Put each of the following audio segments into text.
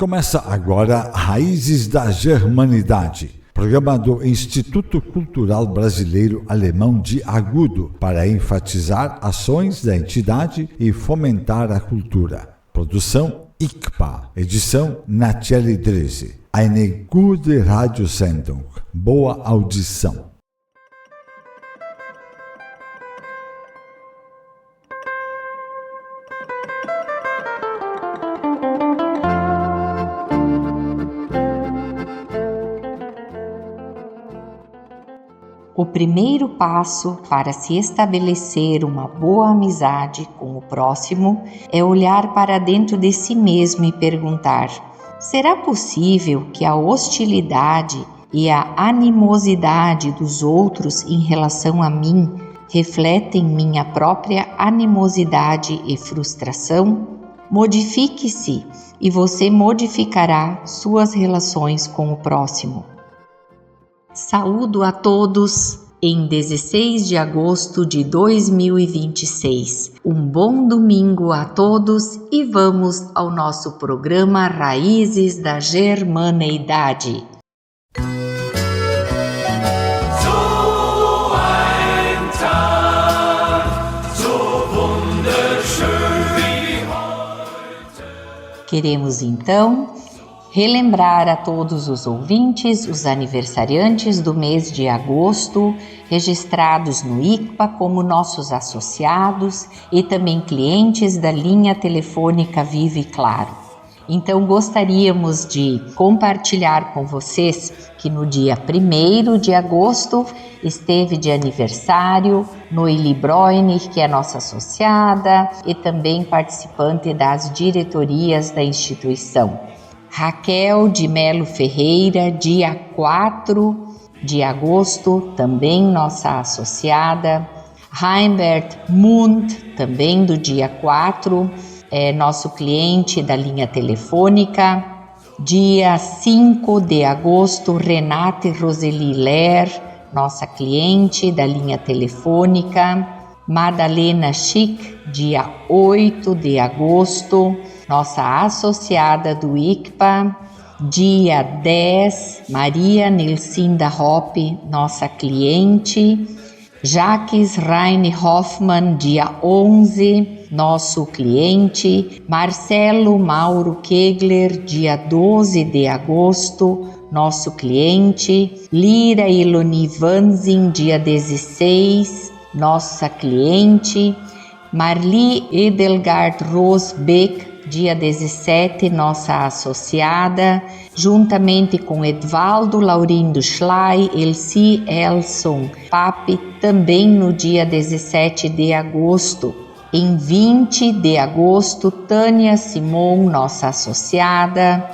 Começa agora Raízes da Germanidade, programa do Instituto Cultural Brasileiro Alemão de Agudo, para enfatizar ações da entidade e fomentar a cultura. Produção ICPA, edição Natiele Drese. Eine gute Radiosendung. Boa audição. O primeiro passo para se estabelecer uma boa amizade com o próximo é olhar para dentro de si mesmo e perguntar: será possível que a hostilidade e a animosidade dos outros em relação a mim refletem minha própria animosidade e frustração? Modifique-se e você modificará suas relações com o próximo. Saúdo a todos em 16 de agosto de 2026. Um bom domingo a todos e vamos ao nosso programa Raízes da Germaneidade. Queremos então relembrar a todos os ouvintes os aniversariantes do mês de agosto, registrados no ICPA como nossos associados e também clientes da linha telefônica Vivo e Claro. Então gostaríamos de compartilhar com vocês que no dia 1º de agosto esteve de aniversário Noeli Breunig, que é nossa associada e também participante das diretorias da instituição. Raquel de Melo Ferreira, dia 4 de agosto, também nossa associada. Heimbert Mund, também do dia 4, nosso cliente da linha telefônica. Dia 5 de agosto, Renate Roseli Ler, nossa cliente da linha telefônica. Madalena Schick, dia 8 de agosto, nossa associada do ICPA. Dia 10, Maria Nilcinda Hoppe, nossa cliente. Jaques Raine Hoffmann, dia 11, nosso cliente. Marcelo Mauro Kegler, dia 12 de agosto, nosso cliente. Lira Eloni Vanzin, dia 16, nossa cliente. Marli Edelgard Rosbeck, dia 17, nossa associada, juntamente com Edvaldo Laurindo Schley, Elci Elson Pape, também no dia 17 de agosto. Em 20 de agosto, Tânia Simon, nossa associada,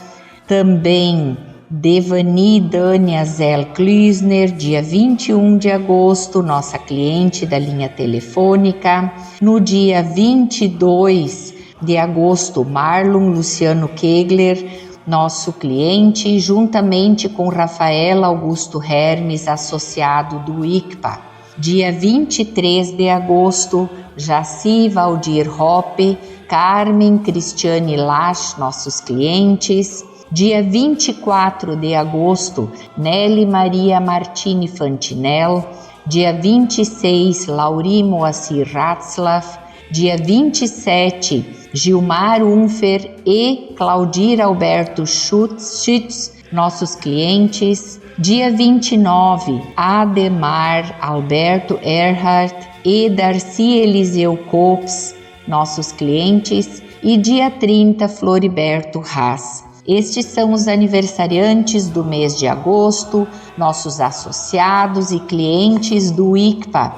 também Devani Dânia Zell Klusner, dia 21 de agosto, nossa cliente da linha telefônica. No dia 22 de agosto, Marlon Luciano Kegler, nosso cliente, juntamente com Rafael Augusto Hermes, associado do ICPA. Dia 23 de agosto, Jaci Valdir Hoppe, Carmen Cristiane Lach, nossos clientes. Dia 24 de agosto, Nelly Maria Martini Fantinel. Dia 26, Lauri Moacir Ratzlaff. Dia 27, Gilmar Unfer e Claudir Alberto Schütz, nossos clientes. Dia 29, Ademar Alberto Erhardt e Darcy Eliseu Kops, nossos clientes. E dia 30, Floriberto Haas. Estes são os aniversariantes do mês de agosto, nossos associados e clientes do ICPA.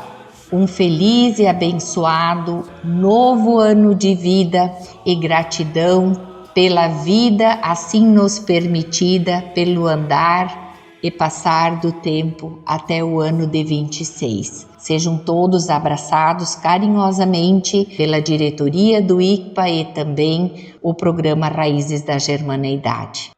Um feliz e abençoado novo ano de vida e gratidão pela vida assim nos permitida, pelo andar e passar do tempo até o ano de 26. Sejam todos abraçados carinhosamente pela diretoria do ICPA e também o programa Raízes da Germaneidade.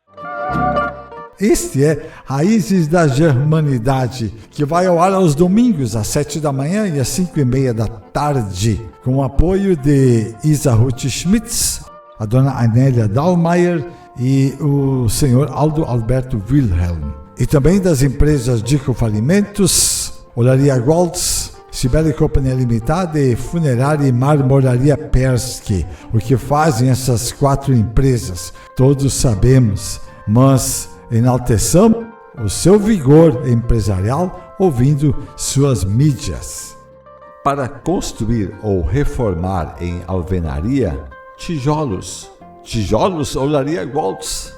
Este é Raízes da Germanidade, que vai ao ar aos domingos, às 7 da manhã e às 5:30 da tarde, com o apoio de Isa Ruth Schmitz, a dona Anélia Dahlmeier e o senhor Aldo Alberto Wilhelm. E também das empresas Dickof Alimentos, Olaria Goltz, Cibele Companhia Limitada e Funerária e Marmoraria Persky. O que fazem essas 4 empresas, todos sabemos, mas enalteçamos o seu vigor empresarial ouvindo suas mídias. Para construir ou reformar em alvenaria, tijolos Olaria Goltz.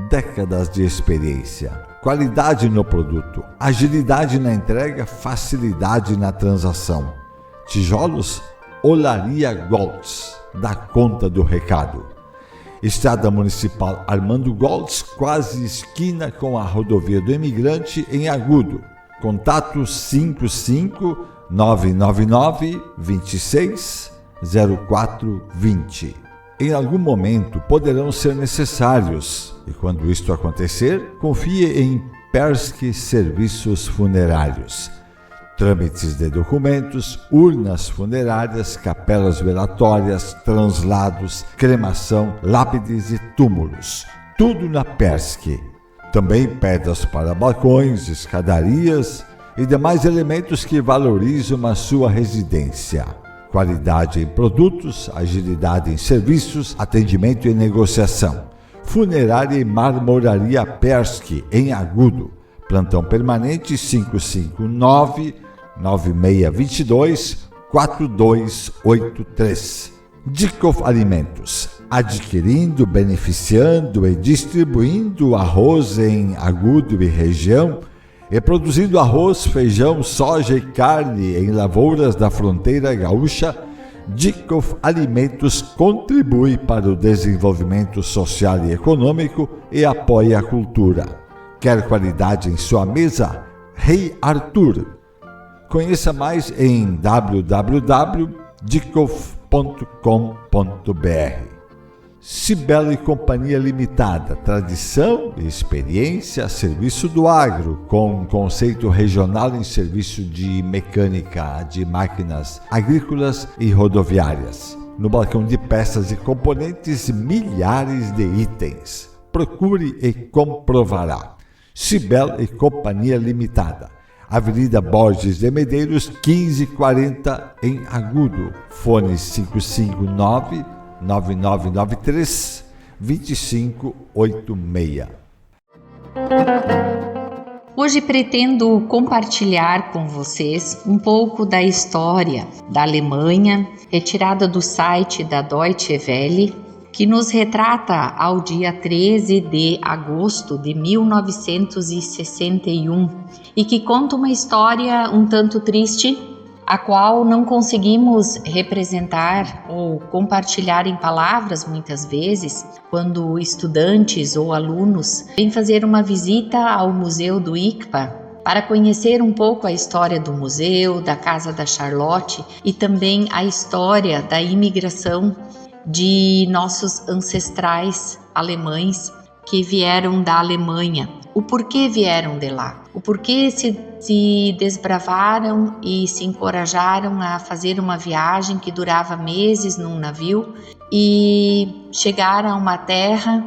Décadas de experiência, qualidade no produto, agilidade na entrega, facilidade na transação. Tijolos Olaria Goltz, dá conta do recado. Estrada Municipal Armando Goltz, quase esquina com a Rodovia do Imigrante, em Agudo. Contato 55 999 26 0420. Em algum momento poderão ser necessários, e quando isto acontecer, confie em Persky Serviços Funerários. Trâmites de documentos, urnas funerárias, capelas velatórias, translados, cremação, lápides e túmulos. Tudo na Persky. Também pedras para balcões, escadarias e demais elementos que valorizam a sua residência. Qualidade em produtos, agilidade em serviços, atendimento e negociação. Funerária e Marmoraria Persky, em Agudo. Plantão permanente 559-9622-4283. Dickof Alimentos. Adquirindo, beneficiando e distribuindo arroz em Agudo e região, e produzindo arroz, feijão, soja e carne em lavouras da fronteira gaúcha, Dickof Alimentos contribui para o desenvolvimento social e econômico e apoia a cultura. Quer qualidade em sua mesa? Rei Arthur. Conheça mais em www.dickof.com.br. Cibele Companhia Limitada, tradição e experiência, serviço do agro, com conceito regional em serviço de mecânica de máquinas agrícolas e rodoviárias. No balcão de peças e componentes, milhares de itens. Procure e comprovará. Cibele Companhia Limitada, Avenida Borges de Medeiros, 1540, em Agudo. Fone 559-9993-2586. Hoje pretendo compartilhar com vocês um pouco da história da Alemanha, retirada do site da Deutsche Welle, que nos retrata ao dia 13 de agosto de 1961 e que conta uma história um tanto triste, a qual não conseguimos representar ou compartilhar em palavras muitas vezes, quando estudantes ou alunos vêm fazer uma visita ao Museu do ICPA para conhecer um pouco a história do museu, da Casa da Charlotte e também a história da imigração de nossos ancestrais alemães que vieram da Alemanha. O porquê vieram de lá, o porquê se desbravaram e se encorajaram a fazer uma viagem que durava meses num navio e chegaram a uma terra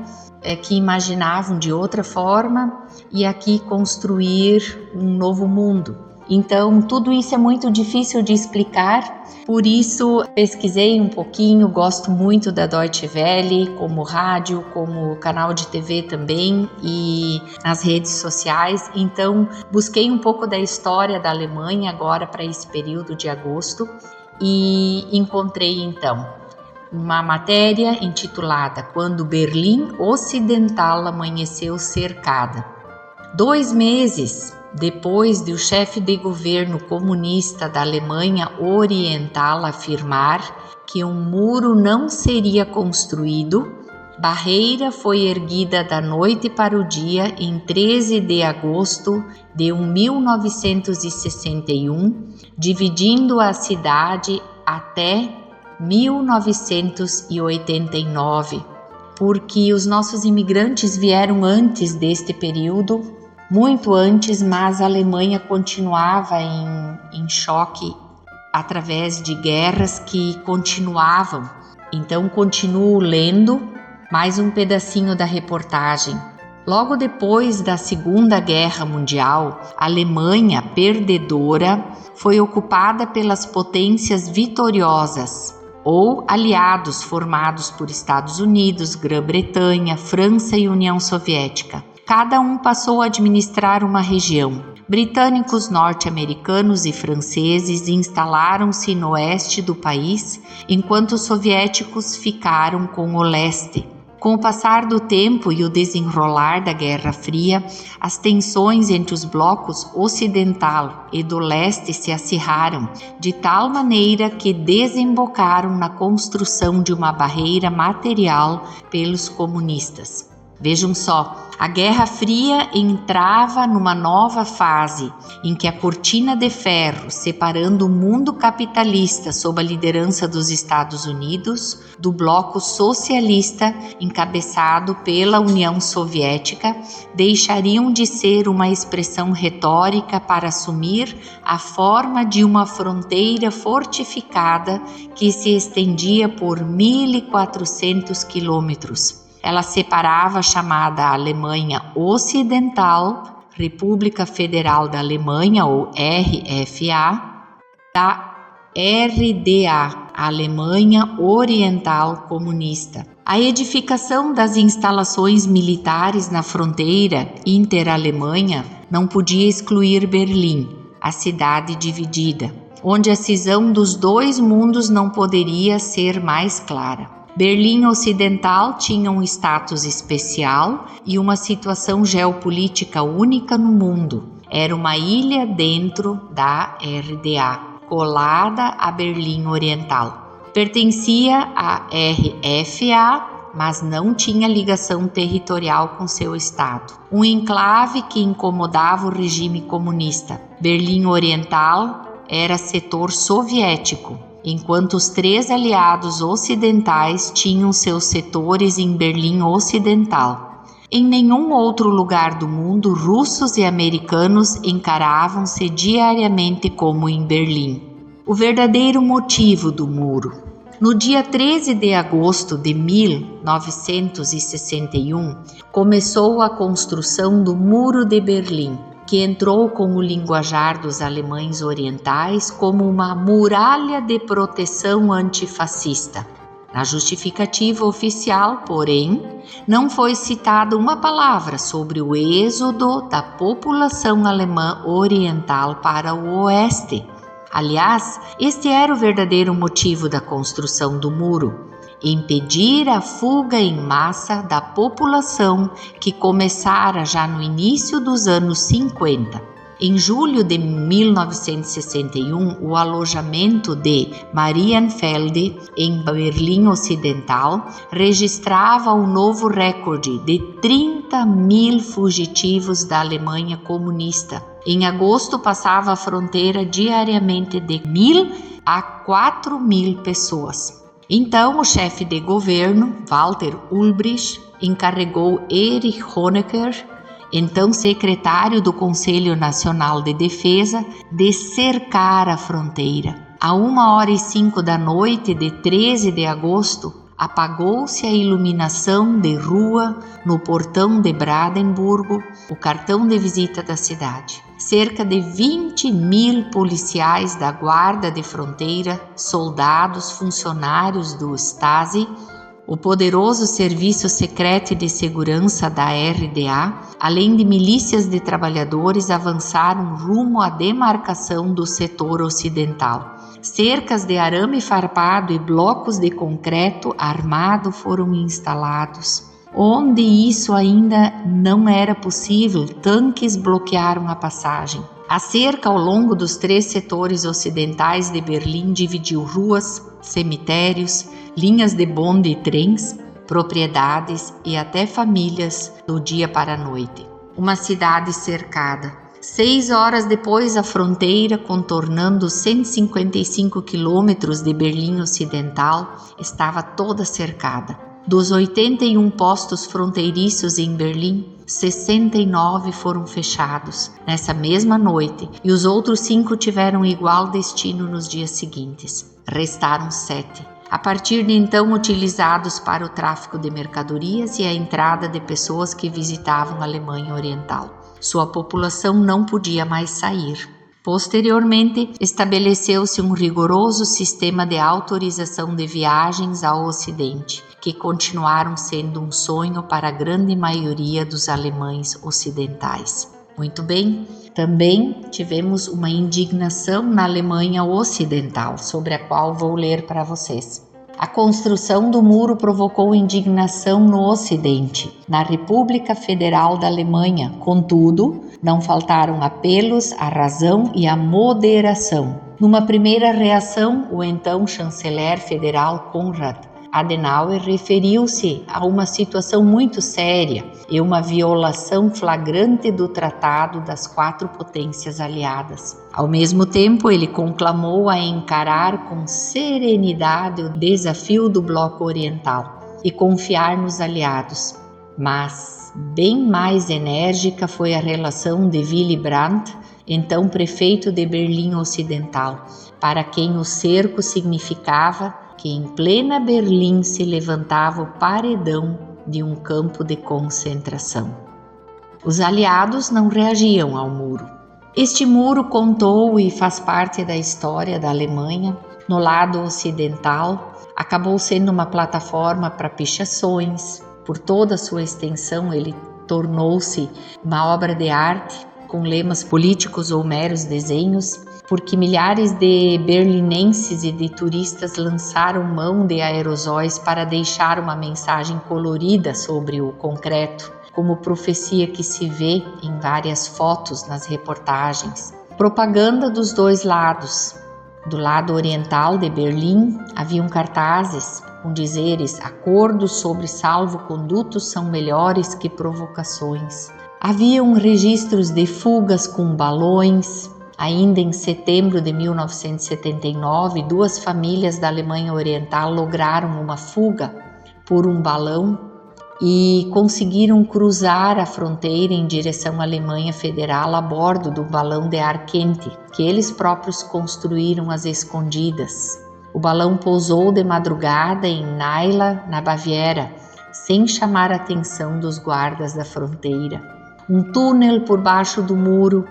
que imaginavam de outra forma e aqui construir um novo mundo. Então, tudo isso é muito difícil de explicar, por isso pesquisei um pouquinho, gosto muito da Deutsche Welle, como rádio, como canal de TV também e nas redes sociais. Então, busquei um pouco da história da Alemanha agora para esse período de agosto e encontrei então uma matéria intitulada Quando Berlim Ocidental Amanheceu Cercada. 2 meses depois de o chefe de governo comunista da Alemanha Oriental afirmar que um muro não seria construído, barreira foi erguida da noite para o dia em 13 de agosto de 1961, dividindo a cidade até 1989, porque os nossos imigrantes vieram antes deste período, muito antes, mas a Alemanha continuava em choque através de guerras que continuavam. Então, continuo lendo Mais um pedacinho da reportagem. Logo depois da Segunda Guerra Mundial, a Alemanha, perdedora, foi ocupada pelas potências vitoriosas, ou aliados formados por Estados Unidos, Grã-Bretanha, França e União Soviética. Cada um passou a administrar uma região. Britânicos, norte-americanos e franceses instalaram-se no oeste do país, enquanto os soviéticos ficaram com o leste. Com o passar do tempo e o desenrolar da Guerra Fria, as tensões entre os blocos ocidental e do leste se acirraram, de tal maneira que desembocaram na construção de uma barreira material pelos comunistas. Vejam só, a Guerra Fria entrava numa nova fase em que a cortina de ferro separando o mundo capitalista sob a liderança dos Estados Unidos do bloco socialista encabeçado pela União Soviética deixariam de ser uma expressão retórica para assumir a forma de uma fronteira fortificada que se estendia por 1.400 quilômetros. Ela separava a chamada Alemanha Ocidental, República Federal da Alemanha, ou RFA, da RDA, Alemanha Oriental Comunista. A edificação das instalações militares na fronteira inter-alemanha não podia excluir Berlim, a cidade dividida, onde a cisão dos dois mundos não poderia ser mais clara. Berlim Ocidental tinha um status especial e uma situação geopolítica única no mundo. Era uma ilha dentro da RDA, colada a Berlim Oriental. Pertencia à RFA, mas não tinha ligação territorial com seu estado. Um enclave que incomodava o regime comunista. Berlim Oriental era setor soviético, enquanto os três aliados ocidentais tinham seus setores em Berlim Ocidental. Em nenhum outro lugar do mundo, russos e americanos encaravam-se diariamente como em Berlim. O verdadeiro motivo do muro. No dia 13 de agosto de 1961, começou a construção do Muro de Berlim, que entrou com o linguajar dos alemães orientais como uma muralha de proteção antifascista. Na justificativa oficial, porém, não foi citada uma palavra sobre o êxodo da população alemã oriental para o oeste. Aliás, este era o verdadeiro motivo da construção do muro: impedir a fuga em massa da população que começara já no início dos anos 50. Em julho de 1961, o alojamento de Marienfelde, em Berlim Ocidental, registrava um novo recorde de 30.000 fugitivos da Alemanha comunista. Em agosto, passava a fronteira diariamente de 1.000 a 4.000 pessoas. Então, o chefe de governo, Walter Ulbricht, encarregou Erich Honecker, então secretário do Conselho Nacional de Defesa, de cercar a fronteira. A 1h05 da noite de 13 de agosto, apagou-se a iluminação de rua no portão de Brandenburgo, o cartão de visita da cidade. Cerca de 20.000 policiais da Guarda de Fronteira, soldados, funcionários do Stasi, o poderoso Serviço Secreto de Segurança da RDA, além de milícias de trabalhadores, avançaram rumo à demarcação do setor ocidental. Cercas de arame farpado e blocos de concreto armado foram instalados. Onde isso ainda não era possível, tanques bloquearam a passagem. A cerca ao longo dos 3 setores ocidentais de Berlim dividiu ruas, cemitérios, linhas de bonde e trens, propriedades e até famílias do dia para a noite. Uma cidade cercada. 6 horas depois, a fronteira, contornando 155 quilômetros de Berlim Ocidental, estava toda cercada. Dos 81 postos fronteiriços em Berlim, 69 foram fechados nessa mesma noite e os outros 5 tiveram igual destino nos dias seguintes. Restaram 7. a partir de então utilizados para o tráfico de mercadorias e a entrada de pessoas que visitavam a Alemanha Oriental. Sua população não podia mais sair. Posteriormente, estabeleceu-se um rigoroso sistema de autorização de viagens ao Ocidente, que continuaram sendo um sonho para a grande maioria dos alemães ocidentais. Muito bem, também tivemos uma indignação na Alemanha Ocidental, sobre a qual vou ler para vocês. A construção do muro provocou indignação no Ocidente, na República Federal da Alemanha. Contudo, não faltaram apelos à razão e à moderação. Numa primeira reação, o então chanceler federal Konrad Adenauer referiu-se a uma situação muito séria e uma violação flagrante do Tratado das 4 potências aliadas. Ao mesmo tempo, ele conclamou a encarar com serenidade o desafio do Bloco Oriental e confiar nos aliados. Mas bem mais enérgica foi a relação de Willy Brandt, então prefeito de Berlim Ocidental, para quem o cerco significava que em plena Berlim se levantava o paredão de um campo de concentração. Os aliados não reagiam ao muro. Este muro contou e faz parte da história da Alemanha. No lado ocidental, acabou sendo uma plataforma para pichações. Por toda a sua extensão, ele tornou-se uma obra de arte com lemas políticos ou meros desenhos, porque milhares de berlinenses e de turistas lançaram mão de aerosóis para deixar uma mensagem colorida sobre o concreto, como profecia que se vê em várias fotos nas reportagens. Propaganda dos dois lados. Do lado oriental de Berlim, haviam cartazes com dizeres: acordos sobre salvo-condutos são melhores que provocações. Haviam registros de fugas com balões. Ainda em setembro de 1979, 2 famílias da Alemanha Oriental lograram uma fuga por um balão e conseguiram cruzar a fronteira em direção à Alemanha Federal a bordo do balão de ar quente, que eles próprios construíram às escondidas. O balão pousou de madrugada em Naila, na Baviera, sem chamar a atenção dos guardas da fronteira. Um túnel por baixo do muro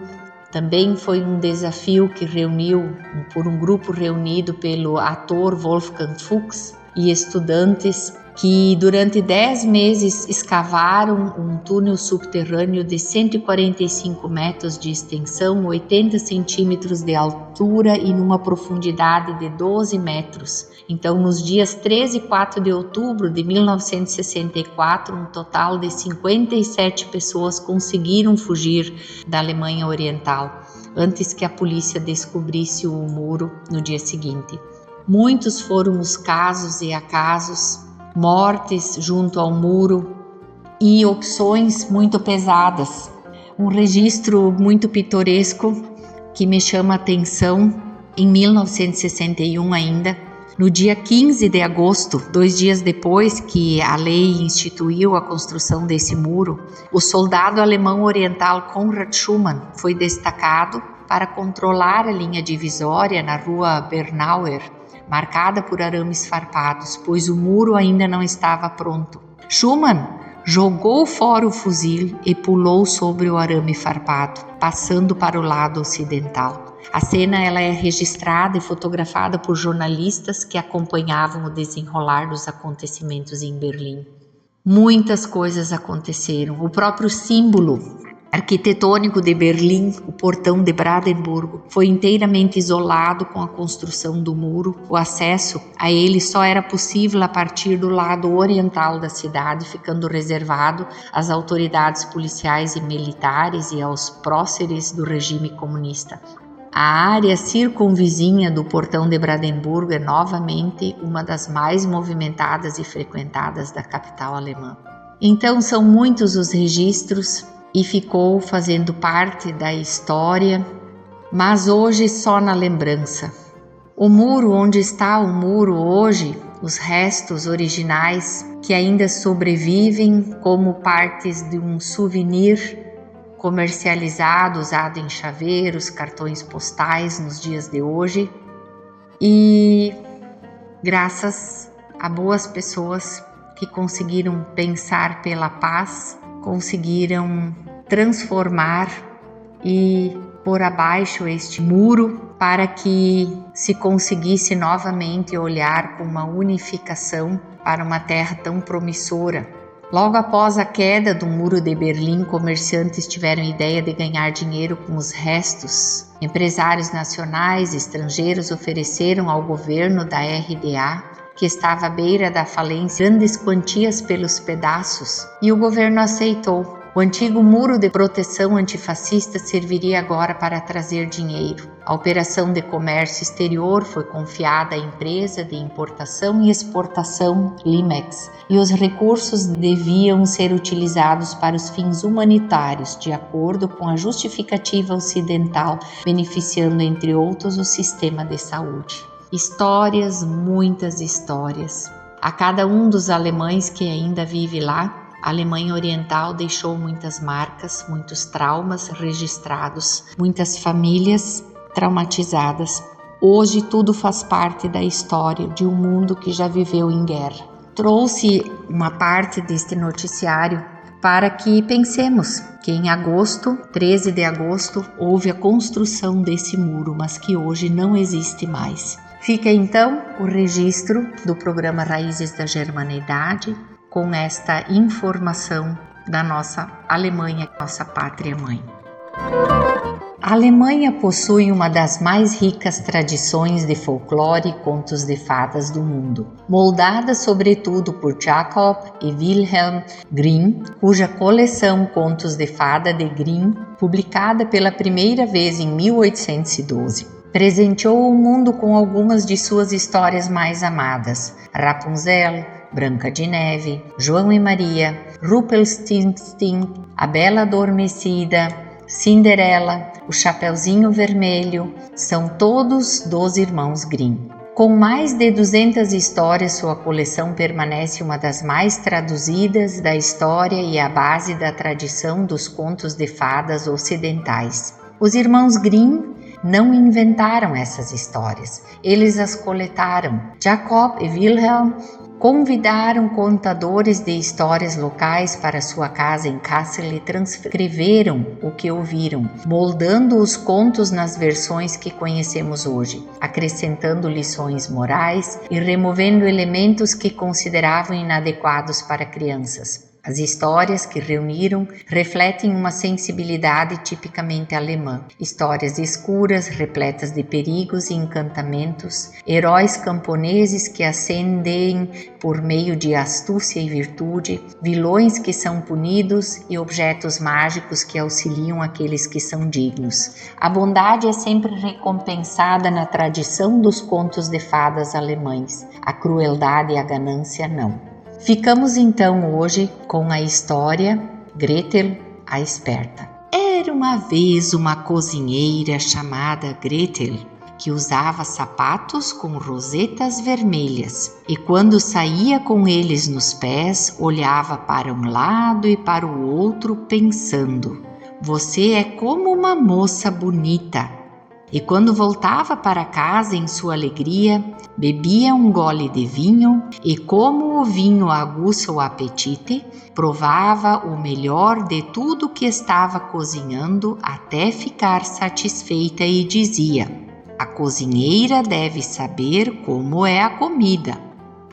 também foi um desafio que reuniu por um grupo reunido pelo ator Wolfgang Fuchs e estudantes que durante 10 meses escavaram um túnel subterrâneo de 145 metros de extensão, 80 centímetros de altura e numa profundidade de 12 metros. Então, nos dias 13 e 4 de outubro de 1964, um total de 57 pessoas conseguiram fugir da Alemanha Oriental, antes que a polícia descobrisse o muro no dia seguinte. Muitos foram os casos e acasos, mortes junto ao muro e opções muito pesadas. Um registro muito pitoresco que me chama a atenção, em 1961 ainda, no dia 15 de agosto, 2 dias depois que a lei instituiu a construção desse muro, o soldado alemão oriental Konrad Schumann foi destacado para controlar a linha divisória na rua Bernauer, marcada por arames farpados, pois o muro ainda não estava pronto. Schumann jogou fora o fuzil e pulou sobre o arame farpado, passando para o lado ocidental. A cena ela é registrada e fotografada por jornalistas que acompanhavam o desenrolar dos acontecimentos em Berlim. Muitas coisas aconteceram. O próprio símbolo arquitetônico de Berlim, o portão de Brandenburgo, foi inteiramente isolado com a construção do muro. O acesso a ele só era possível a partir do lado oriental da cidade, ficando reservado às autoridades policiais e militares e aos próceres do regime comunista. A área circunvizinha do portão de Brandenburgo é novamente uma das mais movimentadas e frequentadas da capital alemã. Então são muitos os registros e ficou fazendo parte da história, mas hoje só na lembrança. O muro, onde está o muro hoje, os restos originais que ainda sobrevivem como partes de um souvenir comercializado, usado em chaveiros, cartões postais nos dias de hoje. E graças a boas pessoas que conseguiram pensar pela paz, conseguiram transformar e pôr abaixo este muro para que se conseguisse novamente olhar com uma unificação para uma terra tão promissora. Logo após a queda do Muro de Berlim, comerciantes tiveram a ideia de ganhar dinheiro com os restos. Empresários nacionais e estrangeiros ofereceram ao governo da RDA, que estava à beira da falência, grandes quantias pelos pedaços, e o governo aceitou. O antigo muro de proteção antifascista serviria agora para trazer dinheiro. A operação de comércio exterior foi confiada à empresa de importação e exportação Limex, e os recursos deviam ser utilizados para os fins humanitários, de acordo com a justificativa ocidental, beneficiando, entre outros, o sistema de saúde. Histórias, muitas histórias. A cada um dos alemães que ainda vive lá, a Alemanha Oriental deixou muitas marcas, muitos traumas registrados, muitas famílias traumatizadas. Hoje tudo faz parte da história de um mundo que já viveu em guerra. Trouxe uma parte deste noticiário para que pensemos que em agosto, 13 de agosto, houve a construção desse muro, mas que hoje não existe mais. Fica então o registro do programa Raízes da Germanidade, com esta informação da nossa Alemanha, nossa pátria-mãe. A Alemanha possui uma das mais ricas tradições de folclore e contos de fadas do mundo, moldada sobretudo por Jacob e Wilhelm Grimm, cuja coleção Contos de Fada de Grimm, publicada pela primeira vez em 1812, presenteou o mundo com algumas de suas histórias mais amadas: Rapunzel, Branca de Neve, João e Maria, Rumpelstiltskin, A Bela Adormecida, Cinderela, O Chapeuzinho Vermelho, são todos dos irmãos Grimm. Com mais de 200 histórias, sua coleção permanece uma das mais traduzidas da história e a base da tradição dos contos de fadas ocidentais. Os irmãos Grimm não inventaram essas histórias, eles as coletaram. Jacob e Wilhelm convidaram contadores de histórias locais para sua casa em Kassel e transcreveram o que ouviram, moldando os contos nas versões que conhecemos hoje, acrescentando lições morais e removendo elementos que consideravam inadequados para crianças. As histórias que reuniram refletem uma sensibilidade tipicamente alemã. Histórias escuras, repletas de perigos e encantamentos, heróis camponeses que ascendem por meio de astúcia e virtude, vilões que são punidos e objetos mágicos que auxiliam aqueles que são dignos. A bondade é sempre recompensada na tradição dos contos de fadas alemães. A crueldade e a ganância não. Ficamos então hoje com a história Gretel a Esperta. Era uma vez uma cozinheira chamada Gretel que usava sapatos com rosetas vermelhas e quando saía com eles nos pés olhava para um lado e para o outro pensando: "Você é como uma moça bonita." E quando voltava para casa em sua alegria, bebia um gole de vinho e, como o vinho aguça o apetite, provava o melhor de tudo que estava cozinhando até ficar satisfeita e dizia: "A cozinheira deve saber como é a comida."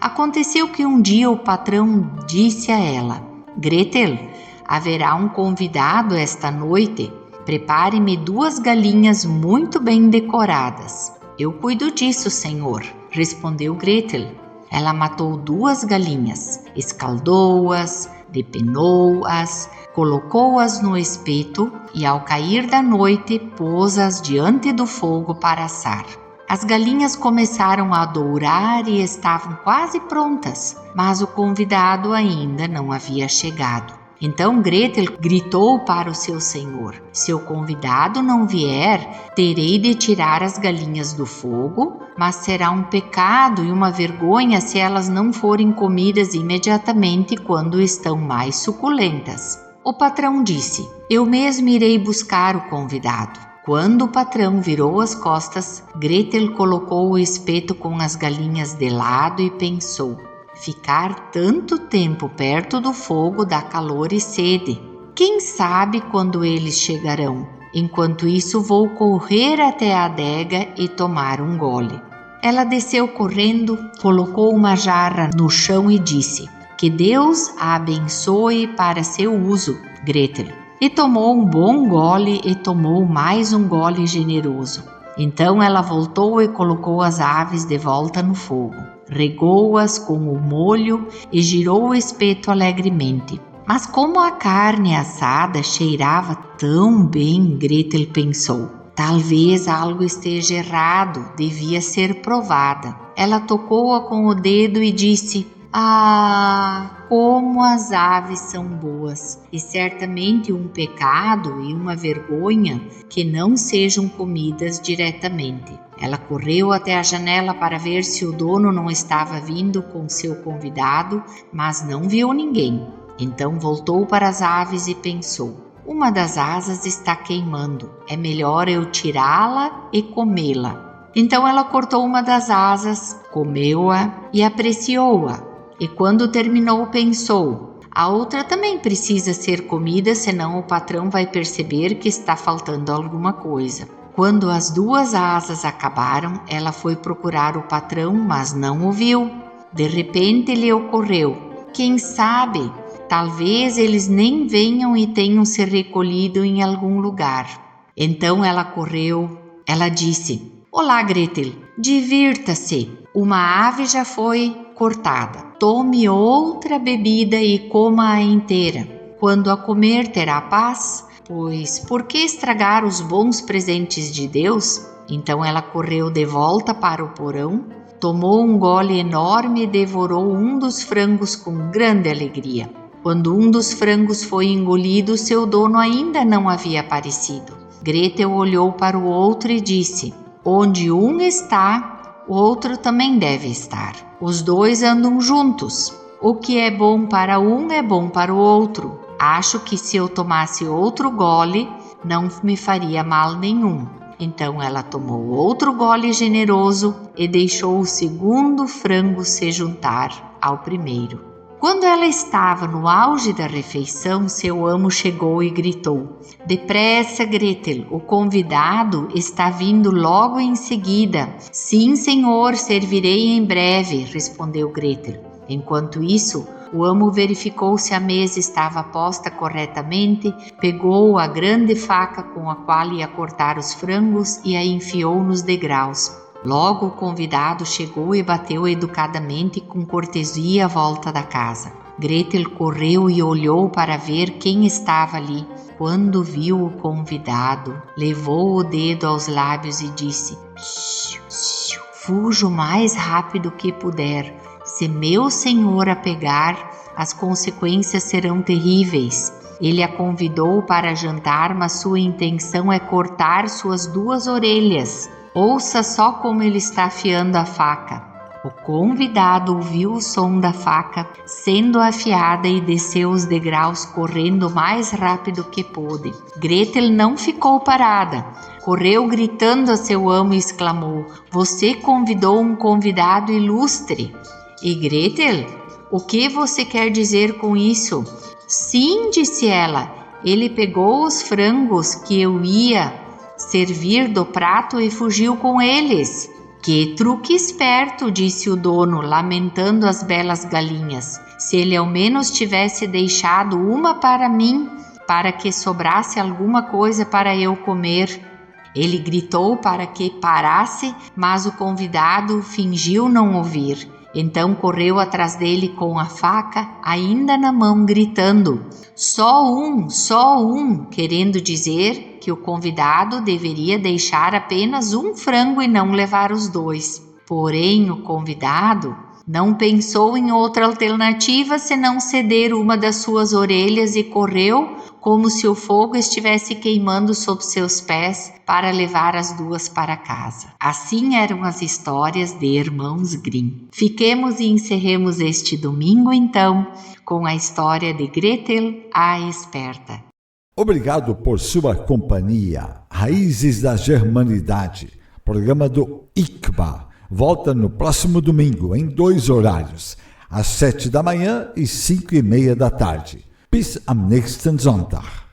Aconteceu que um dia o patrão disse a ela: "Gretel, haverá um convidado esta noite. Prepare-me 2 galinhas muito bem decoradas." "Eu cuido disso, senhor," respondeu Gretel. Ela matou 2 galinhas, escaldou-as, depenou-as, colocou-as no espeto e, ao cair da noite, pôs-as diante do fogo para assar. As galinhas começaram a dourar e estavam quase prontas, mas o convidado ainda não havia chegado. Então Gretel gritou para o seu senhor: "Se o convidado não vier, terei de tirar as galinhas do fogo, mas será um pecado e uma vergonha se elas não forem comidas imediatamente quando estão mais suculentas." O patrão disse: "Eu mesmo irei buscar o convidado." Quando o patrão virou as costas, Gretel colocou o espeto com as galinhas de lado e pensou: ficar tanto tempo perto do fogo dá calor e sede. Quem sabe quando eles chegarão? Enquanto isso, vou correr até a adega e tomar um gole. Ela desceu correndo, colocou uma jarra no chão e disse: que Deus a abençoe para seu uso, Gretel. E tomou um bom gole e tomou mais um gole generoso. Então ela voltou e colocou as aves de volta no fogo. Regou-as com o molho e girou o espeto alegremente. Mas como a carne assada cheirava tão bem, Gretel pensou: talvez algo esteja errado, devia ser provada. Ela tocou-a com o dedo e disse: ah, como as aves são boas! E certamente um pecado e uma vergonha que não sejam comidas diretamente. Ela correu até a janela para ver se o dono não estava vindo com seu convidado, mas não viu ninguém. Então voltou para as aves e pensou: uma das asas está queimando, é melhor eu tirá-la e comê-la. Então ela cortou uma das asas, comeu-a e apreciou-a. E quando terminou, pensou: a outra também precisa ser comida, senão o patrão vai perceber que está faltando alguma coisa. Quando as duas asas acabaram, ela foi procurar o patrão, mas não o viu. De repente lhe ocorreu: quem sabe, talvez eles nem venham e tenham se recolhido em algum lugar. Então ela correu. Ela disse: olá, Gretel, divirta-se. Uma ave já foi cortada. Tome outra bebida e coma-a inteira. Quando a comer, terá paz, pois por que estragar os bons presentes de Deus? Então ela correu de volta para o porão, tomou um gole enorme e devorou um dos frangos com grande alegria. Quando um dos frangos foi engolido, seu dono ainda não havia aparecido. Gretel olhou para o outro e disse: onde um está, o outro também deve estar. Os dois andam juntos. O que é bom para um é bom para o outro. Acho que se eu tomasse outro gole, não me faria mal nenhum. Então ela tomou outro gole generoso e deixou o segundo frango se juntar ao primeiro. Quando ela estava no auge da refeição, seu amo chegou e gritou: depressa, Gretel, o convidado está vindo logo em seguida. Sim, senhor, servirei em breve, respondeu Gretel. Enquanto isso, o amo verificou se a mesa estava posta corretamente, pegou a grande faca com a qual ia cortar os frangos e a enfiou nos degraus. Logo o convidado chegou e bateu educadamente com cortesia à volta da casa. Gretel correu e olhou para ver quem estava ali. Quando viu o convidado, levou o dedo aos lábios e disse: fuja o mais rápido que puder. Se meu senhor a pegar, as consequências serão terríveis. Ele a convidou para jantar, mas sua intenção é cortar suas 2 orelhas. Ouça só como ele está afiando a faca. O convidado ouviu o som da faca sendo afiada e desceu os degraus correndo o mais rápido que pôde. Gretel não ficou parada. Correu gritando a seu amo e exclamou: você convidou um convidado ilustre. E Gretel, o que você quer dizer com isso? Sim, disse ela, ele pegou os frangos que eu ia servir do prato e fugiu com eles. Que truque esperto, disse o dono, lamentando as belas galinhas. Se ele ao menos tivesse deixado uma para mim, para que sobrasse alguma coisa para eu comer. Ele gritou para que parasse, mas o convidado fingiu não ouvir. Então correu atrás dele com a faca ainda na mão, gritando: só um, querendo dizer que o convidado deveria deixar apenas um frango e não levar os 2. Porém, o convidado não pensou em outra alternativa senão ceder uma das suas orelhas e correu como se o fogo estivesse queimando sob seus pés para levar as 2 para casa. Assim eram as histórias de Irmãos Grimm. Fiquemos e encerremos este domingo, então, com a história de Gretel a Esperta. Obrigado por sua companhia. Raízes da Germanidade, programa do ICBA. Volta no próximo domingo, em 2 horários, às 7 da manhã e 5:30 da tarde. Bis am nächsten Sonntag.